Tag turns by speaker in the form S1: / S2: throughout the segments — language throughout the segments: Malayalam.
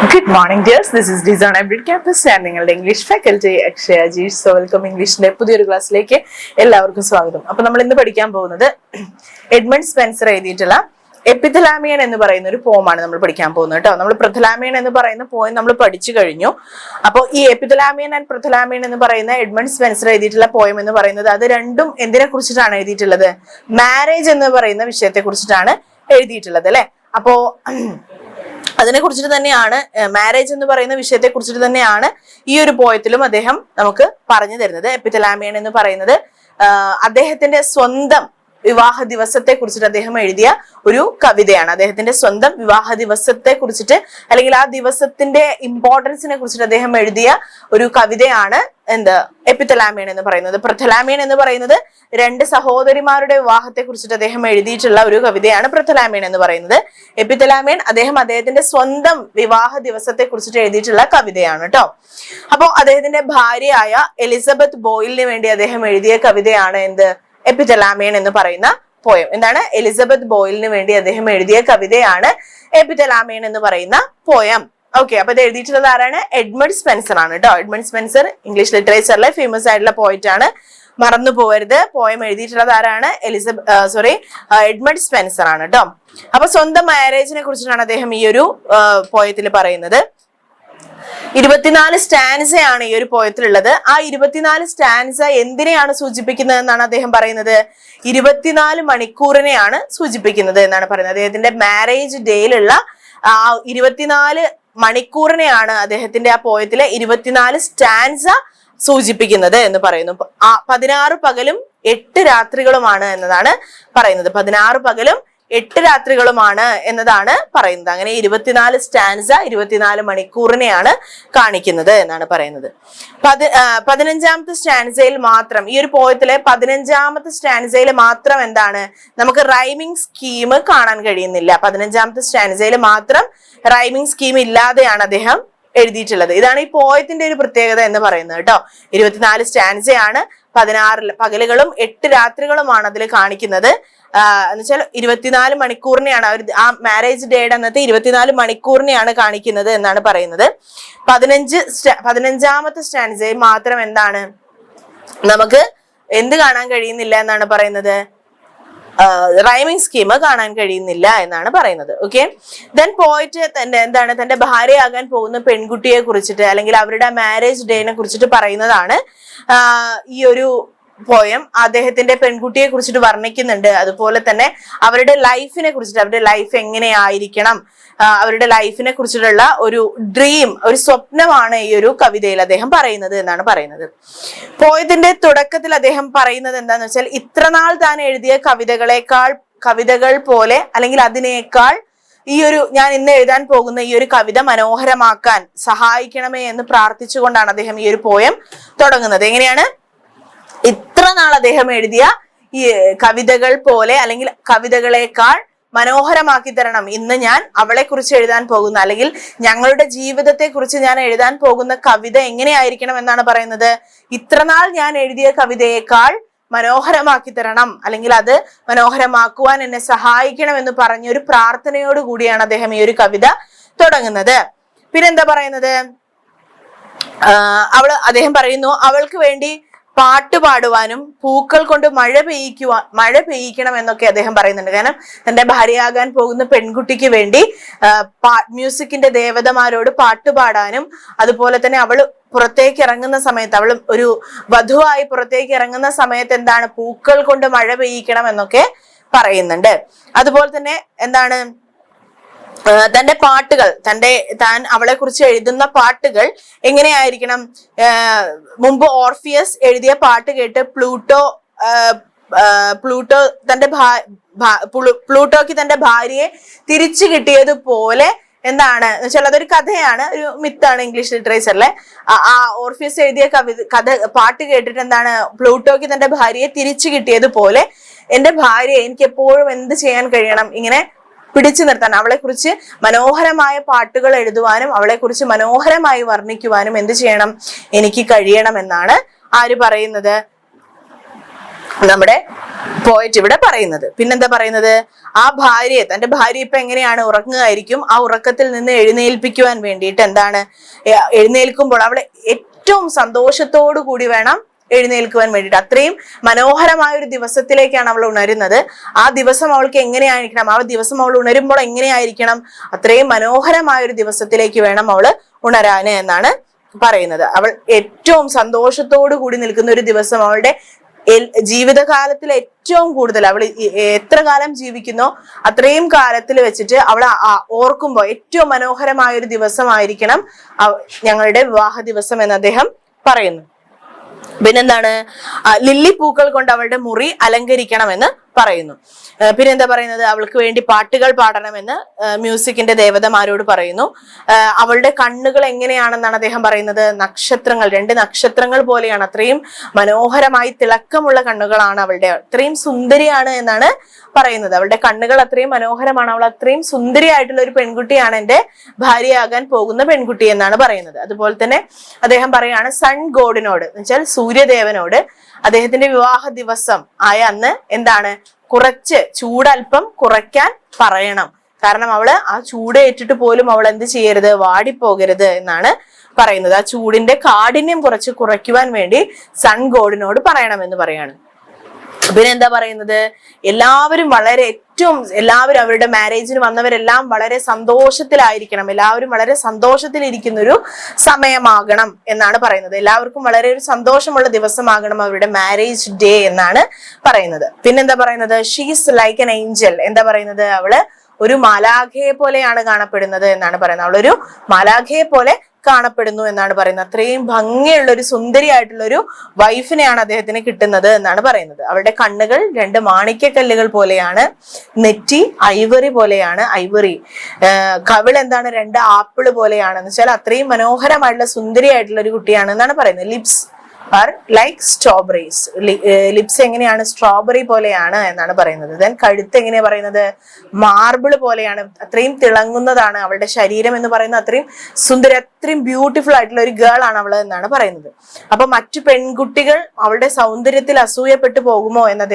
S1: Good morning, dears. This is Design Hybrid Campus and നിങ്ങളുടെ English faculty Akshaya Ajeesh. So welcome ഇംഗ്ലീഷിന്റെ പുതിയൊരു ക്ലാസ്സിലേക്ക് എല്ലാവർക്കും സ്വാഗതം. അപ്പൊ നമ്മൾ ഇന്ന് പഠിക്കാൻ പോകുന്നത് എഡ്മണ്ട് സ്പെൻസർ എഴുതിയിട്ടുള്ള എപ്പിത്തലാമിയൻ എന്ന് പറയുന്ന ഒരു പോമാണ് നമ്മൾ പഠിക്കാൻ പോകുന്നത് കേട്ടോ. നമ്മൾ പ്രഥലാമിയൻ എന്ന് പറയുന്ന പോയം നമ്മൾ പഠിച്ചു കഴിഞ്ഞു. അപ്പോൾ ഈ എപ്പിത്തലാമിയൻ ആൻഡ് പ്രഥലാമിയൻ എന്ന് പറയുന്ന എഡ്മണ്ട് സ്പെൻസർ എഴുതിയിട്ടുള്ള പോയം എന്ന് പറയുന്നത് അത് രണ്ടും എന്തിനെ കുറിച്ചിട്ടാണ് എഴുതിയിട്ടുള്ളത്? മാരേജ് എന്ന് പറയുന്ന വിഷയത്തെ കുറിച്ചിട്ടാണ് എഴുതിയിട്ടുള്ളത് അല്ലെ. അപ്പോ അതിനെ കുറിച്ചിട്ട് തന്നെയാണ്, മാരേജ് എന്ന് പറയുന്ന വിഷയത്തെ കുറിച്ചിട്ട് തന്നെയാണ് ഈ ഒരു പോയത്തിലും അദ്ദേഹം നമുക്ക് പറഞ്ഞു തരുന്നത്. എപ്പിത്തലാമിയൻ എന്ന് പറയുന്നത് അദ്ദേഹത്തിന്റെ സ്വന്തം വിവാഹ ദിവസത്തെ കുറിച്ചിട്ട് അദ്ദേഹം എഴുതിയ ഒരു കവിതയാണ്. അദ്ദേഹത്തിന്റെ സ്വന്തം വിവാഹ ദിവസത്തെ കുറിച്ചിട്ട് അല്ലെങ്കിൽ ആ ദിവസത്തിന്റെ ഇമ്പോർട്ടൻസിനെ കുറിച്ചിട്ട് അദ്ദേഹം എഴുതിയ ഒരു കവിതയാണ് എപ്പിത്തലാമിയൻ എന്ന് പറയുന്നത്. പ്രഥലാമിയൻ എന്ന് പറയുന്നത് രണ്ട് സഹോദരിമാരുടെ വിവാഹത്തെ കുറിച്ചിട്ട് അദ്ദേഹം എഴുതിയിട്ടുള്ള ഒരു കവിതയാണ് പ്രഥലാമിയൻ എന്ന് പറയുന്നത്. എപ്പിത്തലാമിയൻ അദ്ദേഹത്തിന്റെ സ്വന്തം വിവാഹ ദിവസത്തെ കുറിച്ചിട്ട് എഴുതിയിട്ടുള്ള കവിതയാണ് കേട്ടോ. അപ്പോ അദ്ദേഹത്തിന്റെ ഭാര്യയായ എലിസബത്ത് ബോയിലിന് വേണ്ടി അദ്ദേഹം എഴുതിയ കവിതയാണ് എപ്പിത്തലാമിയൻ എന്ന് പറയുന്ന പോയം. എന്താണ്? എലിസബത്ത് ബോയിലിന് വേണ്ടി അദ്ദേഹം എഴുതിയ കവിതയാണ് എപ്പിത്തലാമിയൻ എന്ന് പറയുന്ന പോയം. ഓക്കെ, അപ്പൊ ഇത് എഴുതിയിട്ടുള്ളത് ആരാണ്? എഡ്മണ്ട് സ്പെൻസർ ആണ് കേട്ടോ. എഡ്മണ്ട് സ്പെൻസർ ഇംഗ്ലീഷ് ലിറ്ററേച്ചറിലെ ഫേമസ് ആയിട്ടുള്ള പോയിറ്റ് ആണ്, മറന്നു പോകരുത്. പോയം എഴുതിയിട്ടുള്ളത് ആരാണ്? എഡ്മണ്ട് സ്പെൻസർ ആണ് കേട്ടോ. അപ്പൊ സ്വന്തം മാരേജിനെ കുറിച്ചിട്ടാണ് അദ്ദേഹം ഈ ഒരു പോയത്തിൽ പറയുന്നത്. 24 സ്റ്റാൻസയാണ് ഈ ഒരു പോയത്തിലുള്ളത്. ആ 24 സ്റ്റാൻസ എന്തിനെയാണ് സൂചിപ്പിക്കുന്നത് എന്നാണ് അദ്ദേഹം പറയുന്നത്? 24 മണിക്കൂറിനെയാണ് സൂചിപ്പിക്കുന്നത് എന്നാണ് പറയുന്നത്. അദ്ദേഹത്തിന്റെ മാരേജ് ഡേയിലുള്ള 24 മണിക്കൂറിനെയാണ് അദ്ദേഹത്തിന്റെ ആ പോയത്തിലെ 24 സ്റ്റാൻസ സൂചിപ്പിക്കുന്നത് എന്ന് പറയുന്നു. 16 പകലും 8 രാത്രികളുമാണ് എന്നതാണ് പറയുന്നത്. 16 പകലും 8 രാത്രികളുമാണ് എന്നതാണ് പറയുന്നത്. അങ്ങനെ 24 സ്റ്റാൻസ 24 മണിക്കൂറിനെയാണ് കാണിക്കുന്നത് എന്നാണ് പറയുന്നത്. 15ാമത്തെ സ്റ്റാൻസയിൽ മാത്രം, ഈ ഒരു പോയത്തിലെ 15ാമത്തെ സ്റ്റാൻസയിൽ മാത്രം എന്താണ് നമുക്ക് റൈമിംഗ് സ്കീം കാണാൻ കഴിയുന്നില്ല. 15ാമത്തെ സ്റ്റാൻസയിൽ മാത്രം റൈമിംഗ് സ്കീം ഇല്ലാതെയാണ് അദ്ദേഹം എഴുതിയിട്ടുള്ളത്. ഇതാണ് ഈ പോയത്തിന്റെ ഒരു പ്രത്യേകത എന്ന് പറയുന്നത് കേട്ടോ. 24 സ്റ്റാൻസയാണ്, 16 പകലുകളും 8 രാത്രികളുമാണ് അതിൽ കാണിക്കുന്നത്. എന്നുവെച്ചാൽ 24 മണിക്കൂറിനെയാണ് ആ മാരേജ് ഡേയുടെ അന്നത്തെ 24 മണിക്കൂറിനെയാണ് കാണിക്കുന്നത് എന്നാണ് പറയുന്നത്. 15ാമത്തെ സ്റ്റാൻസയിൽ മാത്രം എന്താണ് നമുക്ക് എന്ത് കാണാൻ കഴിയുന്നില്ല എന്നാണ് പറയുന്നത്? റൈമിംഗ് സ്കീം കാണാൻ കഴിയുന്നില്ല എന്നാണ് പറയുന്നത്. ഓക്കെ, ദെൻ പോയിറ്റ് തന്റെ ഭാര്യയാകാൻ പോകുന്ന പെൺകുട്ടിയെ കുറിച്ചിട്ട് അല്ലെങ്കിൽ അവരുടെ മാരേജ് ഡേനെ കുറിച്ചിട്ട് പറയുന്നതാണ് ഈ ഒരു പോയം. അദ്ദേഹത്തിന്റെ പെൺകുട്ടിയെ കുറിച്ചിട്ട് വർണ്ണിക്കുന്നുണ്ട്. അതുപോലെ തന്നെ അവരുടെ ലൈഫിനെ കുറിച്ചിട്ട്, അവരുടെ ലൈഫ് എങ്ങനെയായിരിക്കണം, അവരുടെ ലൈഫിനെ കുറിച്ചിട്ടുള്ള ഒരു ഡ്രീം, ഒരു സ്വപ്നമാണ് ഈ ഒരു കവിതയിൽ അദ്ദേഹം പറയുന്നത് എന്നാണ് പറയുന്നത്. പോയതിന്റെ തുടക്കത്തിൽ അദ്ദേഹം പറയുന്നത് എന്താന്ന് വെച്ചാൽ, ഇത്രനാൾ താൻ എഴുതിയ കവിതകൾ പോലെ അല്ലെങ്കിൽ അതിനേക്കാൾ ഈ ഒരു ഞാൻ ഇന്ന് എഴുതാൻ പോകുന്ന ഈ ഒരു കവിത മനോഹരമാക്കാൻ സഹായിക്കണമേ എന്ന് പ്രാർത്ഥിച്ചുകൊണ്ടാണ് അദ്ദേഹം ഈ ഒരു പോയം തുടങ്ങുന്നത്. എങ്ങനെയാണ്? ഇത്ര നാൾ അദ്ദേഹം എഴുതിയ ഈ കവിതകൾ പോലെ അല്ലെങ്കിൽ കവിതകളെക്കാൾ മനോഹരമാക്കി തരണം ഇന്ന് ഞാൻ അവളെ കുറിച്ച് എഴുതാൻ പോകുന്ന, അല്ലെങ്കിൽ ഞങ്ങളുടെ ജീവിതത്തെ കുറിച്ച് ഞാൻ എഴുതാൻ പോകുന്ന കവിത എങ്ങനെയായിരിക്കണം എന്നാണ് പറയുന്നത്. ഇത്രനാൾ ഞാൻ എഴുതിയ കവിതയേക്കാൾ മനോഹരമാക്കി തരണം, അല്ലെങ്കിൽ അത് മനോഹരമാക്കുവാൻ എന്നെ സഹായിക്കണം എന്ന് പറഞ്ഞ ഒരു പ്രാർത്ഥനയോട് കൂടിയാണ് അദ്ദേഹം ഈ ഒരു കവിത തുടങ്ങുന്നത്. പിന്നെന്താ പറയുന്നത്? അദ്ദേഹം പറയുന്നു അവൾക്ക് വേണ്ടി പാട്ട് പാടുവാനും പൂക്കൾ കൊണ്ട് മഴ പെയ്യിക്കണം എന്നൊക്കെ അദ്ദേഹം പറയുന്നുണ്ട്. കാരണം തന്റെ ഭാര്യയാകാൻ പോകുന്ന പെൺകുട്ടിക്ക് വേണ്ടി മ്യൂസിക്കിന്റെ ദേവതമാരോട് പാട്ട് പാടാനും, അതുപോലെ തന്നെ അവള് പുറത്തേക്ക് ഇറങ്ങുന്ന സമയത്ത്, അവൾ ഒരു വധുവായി പുറത്തേക്ക് ഇറങ്ങുന്ന സമയത്ത് എന്താണ് പൂക്കൾ കൊണ്ട് മഴ പെയ്യിക്കണം എന്നൊക്കെ പറയുന്നുണ്ട്. അതുപോലെ തന്നെ എന്താണ് തന്റെ പാട്ടുകൾ, താൻ അവളെ കുറിച്ച് എഴുതുന്ന പാട്ടുകൾ എങ്ങനെയായിരിക്കണം? മുമ്പ് ഓർഫിയസ് എഴുതിയ പാട്ട് കേട്ട് പ്ലൂട്ടോക്ക് തന്റെ ഭാര്യയെ തിരിച്ചു കിട്ടിയതുപോലെ എന്താണ് വെച്ചാൽ അതൊരു കഥയാണ്, ഒരു മിത്താണ് ഇംഗ്ലീഷ് ലിറ്ററേച്ചറിലെ. ആ ഓർഫിയസ് എഴുതിയ പാട്ട് കേട്ടിട്ട് എന്താണ് പ്ലൂട്ടോക്ക് തന്റെ ഭാര്യയെ തിരിച്ചു കിട്ടിയതുപോലെ എന്റെ ഭാര്യയെ എനിക്ക് എപ്പോഴും എന്ത് ചെയ്യാൻ കഴിയണം? ഇങ്ങനെ പിടിച്ചു നിർത്താൻ, അവളെ കുറിച്ച് മനോഹരമായ പാട്ടുകൾ എഴുതുവാനും അവളെ കുറിച്ച് മനോഹരമായി വർണ്ണിക്കുവാനും എന്ത് ചെയ്യണം? എനിക്ക് കഴിയണം എന്നാണ് ആര് പറയുന്നത്? നമ്മുടെ പോയറ്റ് ഇവിടെ പറയുന്നത്. പിന്നെന്താ പറയുന്നത്, ആ ഭാര്യയെ, തന്റെ ഭാര്യ ഇപ്പൊ എങ്ങനെയാണ് ഉറങ്ങുകയായിരിക്കും, ആ ഉറക്കത്തിൽ നിന്ന് എഴുന്നേൽപ്പിക്കുവാൻ വേണ്ടിയിട്ട് എന്താണ്, എഴുന്നേൽക്കുമ്പോൾ അവളെ ഏറ്റവും സന്തോഷത്തോടു കൂടി വേണം എഴുന്നേൽക്കുവാൻ വേണ്ടിയിട്ട്. അത്രയും മനോഹരമായ ഒരു ദിവസത്തിലേക്കാണ് അവൾ ഉണരുന്നത്. ആ ദിവസം അവൾക്ക് എങ്ങനെയായിരിക്കണം, ആ ദിവസം അവൾ ഉണരുമ്പോൾ എങ്ങനെയായിരിക്കണം, അത്രയും മനോഹരമായ ഒരു ദിവസത്തിലേക്ക് വേണം അവള് ഉണരാന് എന്നാണ് പറയുന്നത്. അവൾ ഏറ്റവും സന്തോഷത്തോടു കൂടി നിൽക്കുന്ന ഒരു ദിവസം, അവളുടെ ജീവിതകാലത്തിൽ ഏറ്റവും കൂടുതൽ അവൾ എത്ര കാലം ജീവിക്കുന്നോ അത്രയും കാലത്തിൽ വെച്ചിട്ട് അവൾ ഓർക്കുമ്പോൾ ഏറ്റവും മനോഹരമായ ഒരു ദിവസമായിരിക്കണം ഞങ്ങളുടെ വിവാഹ ദിവസം എന്ന് അദ്ദേഹം പറയുന്നു. പിന്നെന്താണ്, ലില്ലി പൂക്കൾ കൊണ്ട് അവളുടെ മുറി അലങ്കരിക്കണമെന്ന് പറയുന്നു. പിന്നെന്താ പറയുന്നത്, അവൾക്ക് വേണ്ടി പാട്ടുകൾ പാടണമെന്ന് മ്യൂസിക്കിന്റെ ദേവതമാരോട് പറയുന്നു. അവളുടെ കണ്ണുകൾ എങ്ങനെയാണെന്നാണ് അദ്ദേഹം പറയുന്നത്, നക്ഷത്രങ്ങൾ, 2 നക്ഷത്രങ്ങൾ പോലെയാണ്, അത്രയും മനോഹരമായി തിളക്കമുള്ള കണ്ണുകളാണ് അവളുടെ, അത്രയും സുന്ദരിയാണ് എന്നാണ് പറയുന്നത്. അവളുടെ കണ്ണുകൾ അത്രയും മനോഹരമാണ്, അവൾ അത്രയും സുന്ദരിയായിട്ടുള്ള ഒരു പെൺകുട്ടിയാണ് എൻ്റെ ഭാര്യയാകാൻ പോകുന്ന പെൺകുട്ടി എന്നാണ് പറയുന്നത്. അതുപോലെ തന്നെ അദ്ദേഹം പറയാണ് സൺ ഗോഡിനോട്, എന്നുവെച്ചാൽ സൂര്യദേവനോട് അദ്ദേഹത്തിന്റെ വിവാഹ ദിവസം ആയ അന്ന് എന്താണ്, കുറച്ച് ചൂടൽപ്പം കുറയ്ക്കാൻ പറയണം. കാരണം അവള് ആ ചൂട് ഏറ്റിട്ട് പോലും അവൾ എന്ത് ചെയ്യരുത്, വാടിപ്പോകരുത് എന്നാണ് പറയുന്നത്. ആ ചൂടിന്റെ കാഠിന്യം കുറയ്ക്കുവാൻ വേണ്ടി സൺ ഗോഡിനോട് പറയണമെന്ന് പറയാണ്. പിന്നെ എന്താ പറയുന്നത്, എല്ലാവരും അവരുടെ മാരേജിന് വന്നവരെല്ലാം വളരെ സന്തോഷത്തിലായിരിക്കണം, എല്ലാവരും വളരെ സന്തോഷത്തിലിരിക്കുന്ന ഒരു സമയമാകണം എന്നാണ് പറയുന്നത്. എല്ലാവർക്കും വളരെ ഒരു സന്തോഷമുള്ള ദിവസമാകണം അവരുടെ മാരേജ് ഡേ എന്നാണ് പറയുന്നത്. പിന്നെന്താ പറയുന്നത്, ഷീസ് ലൈക്ക് എൻ ഏഞ്ചൽ, എന്താ പറയുന്നത്, അവള് ഒരു മാലാഖയെ പോലെയാണ് കാണപ്പെടുന്നത് എന്നാണ് പറയുന്നത്. അവളൊരു മാലാഖയെ പോലെ കാണപ്പെടുന്നു എന്നാണ് പറയുന്നത്. അത്രയും ഭംഗിയുള്ള ഒരു സുന്ദരിയായിട്ടുള്ള ഒരു വൈഫിനെയാണ് അദ്ദേഹത്തിന് കിട്ടുന്നത് എന്നാണ് പറയുന്നത്. അവളുടെ കണ്ണുകൾ 2 മാണിക്യക്കല്ലുകൾ പോലെയാണ്, നെറ്റി ഐവറി പോലെയാണ്, കവിൾ എന്താണ് 2 ആപ്പിള് പോലെയാണെന്ന് വെച്ചാൽ അത്രയും മനോഹരമായിട്ടുള്ള സുന്ദരിയായിട്ടുള്ള ഒരു കുട്ടിയാണ് എന്നാണ് പറയുന്നത്. Lips are like strawberries, lips എങ്ങനെയാണ്, സ്ട്രോബെറി പോലെയാണ് എന്നാണ് പറയുന്നത്. ദെൻ കഴുത്ത് എങ്ങനെയാ പറയുന്നത്, മാർബിൾ പോലെയാണ്, അത്രയും തിളങ്ങുന്നതാണ്. അവളുടെ ശരീരം എന്ന് പറയുന്നത് അത്രയും സുന്ദരി, അത്രയും ബ്യൂട്ടിഫുൾ ആയിട്ടുള്ള ഒരു ഗേൾ ആണ് അവള് എന്നാണ് പറയുന്നത്. അപ്പൊ മറ്റു പെൺകുട്ടികൾ അവളുടെ സൗന്ദര്യത്തിൽ അസൂയപ്പെട്ടു പോകുമോ എന്ന്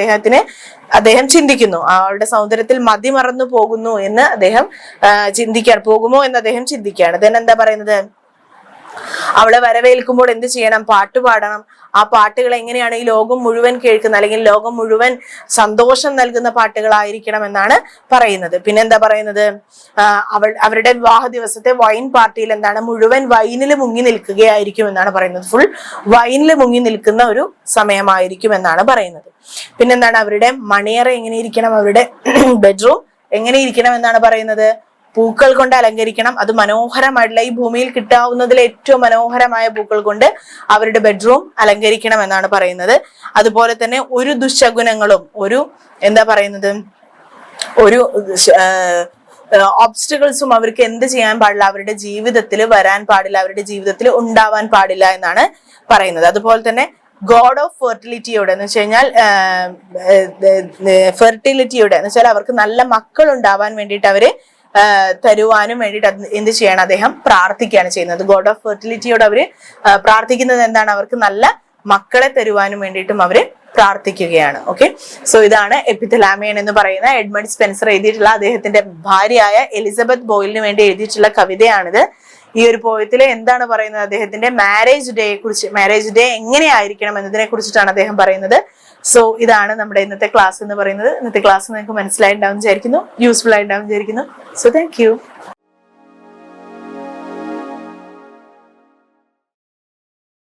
S1: അദ്ദേഹം ചിന്തിക്കുന്നു. അവളുടെ സൗന്ദര്യത്തിൽ മതിമറന്നു പോകുന്നു എന്ന് അദ്ദേഹം പോകുമോ എന്ന് അദ്ദേഹം ചിന്തിക്കുകയാണ്. ദെൻ എന്താ പറയുന്നത്, അവളെ വരവേൽക്കുമ്പോൾ എന്ത് ചെയ്യണം, പാട്ട് പാടണം. ആ പാട്ടുകൾ എങ്ങനെയാണ് ഈ ലോകം മുഴുവൻ കേൾക്കുന്ന, അല്ലെങ്കിൽ ലോകം മുഴുവൻ സന്തോഷം നൽകുന്ന പാട്ടുകളായിരിക്കണം എന്നാണ് പറയുന്നത്. പിന്നെന്താ പറയുന്നത്, അവരുടെ വിവാഹ ദിവസത്തെ വൈൻ പാർട്ടിയിൽ എന്താണ്, മുഴുവൻ വൈനിൽ മുങ്ങി നിൽക്കുകയായിരിക്കും എന്നാണ് പറയുന്നത്. ഫുൾ വൈനിൽ മുങ്ങി നിൽക്കുന്ന ഒരു സമയമായിരിക്കും എന്നാണ് പറയുന്നത്. പിന്നെന്താണ്, അവരുടെ മണിയറ എങ്ങനെ ഇരിക്കണം, അവരുടെ ബെഡ്റൂം എങ്ങനെ ഇരിക്കണം എന്നാണ് പറയുന്നത്, പൂക്കൾ കൊണ്ട് അലങ്കരിക്കണം. അത് മനോഹരമായിട്ടുള്ള, ഈ ഭൂമിയിൽ കിട്ടാവുന്നതിൽ ഏറ്റവും മനോഹരമായ പൂക്കൾ കൊണ്ട് അവരുടെ ബെഡ്റൂം അലങ്കരിക്കണം എന്നാണ് പറയുന്നത്. അതുപോലെ തന്നെ ഒരു ദുശകുനങ്ങളും ഒരു ഓബ്സ്റ്റക്കിൾസും അവർക്ക് എന്ത് ചെയ്യാൻ പാടില്ല, അവരുടെ ജീവിതത്തിൽ വരാൻ പാടില്ല, അവരുടെ ജീവിതത്തിൽ ഉണ്ടാവാൻ പാടില്ല എന്നാണ് പറയുന്നത്. അതുപോലെ തന്നെ ഗോഡ് ഓഫ് ഫെർട്ടിലിറ്റിയോടെ എന്ന് വെച്ച് കഴിഞ്ഞാൽ ഫെർട്ടിലിറ്റിയോടെ എന്ന് വെച്ചാൽ അവർക്ക് നല്ല മക്കൾ ഉണ്ടാവാൻ വേണ്ടിയിട്ട് അവര് തരുവാനും വേണ്ടിയിട്ട് എന്ത് ചെയ്യണം, അദ്ദേഹം പ്രാർത്ഥിക്കുകയാണ് ചെയ്യുന്നത്. ഗോഡ് ഓഫ് ഫെർട്ടിലിറ്റിയോട് അവര് പ്രാർത്ഥിക്കുന്നത് എന്താണ്, അവർക്ക് നല്ല മക്കളെ തരുവാനും വേണ്ടിയിട്ടും അവര് പ്രാർത്ഥിക്കുകയാണ്. ഓക്കെ, സോ ഇതാണ് എപ്പിത്തലാമിയൻ എന്ന് പറയുന്ന എഡ്മണ്ട് സ്പെൻസർ എഴുതിയിട്ടുള്ള അദ്ദേഹത്തിന്റെ ഭാര്യയായ എലിസബത്ത് ബോയിലിന് വേണ്ടി എഴുതിയിട്ടുള്ള കവിതയാണിത്. ഈ ഒരു പോയത്തില് എന്താണ് പറയുന്നത്, അദ്ദേഹത്തിന്റെ മാരേജ് ഡേ എങ്ങനെയായിരിക്കണം എന്നതിനെ കുറിച്ചിട്ടാണ് അദ്ദേഹം പറയുന്നത്. സോ ഇതാണ് നമ്മുടെ ഇന്നത്തെ ക്ലാസ് എന്ന് പറയുന്നത്. ഇന്നത്തെ ക്ലാസ് നിങ്ങൾക്ക് മനസ്സിലായിട്ടുണ്ടാവും വിചാരിക്കുന്നു, യൂസ്ഫുൾ ആയിട്ടുണ്ടാവും വിചാരിക്കുന്നു. So thank you.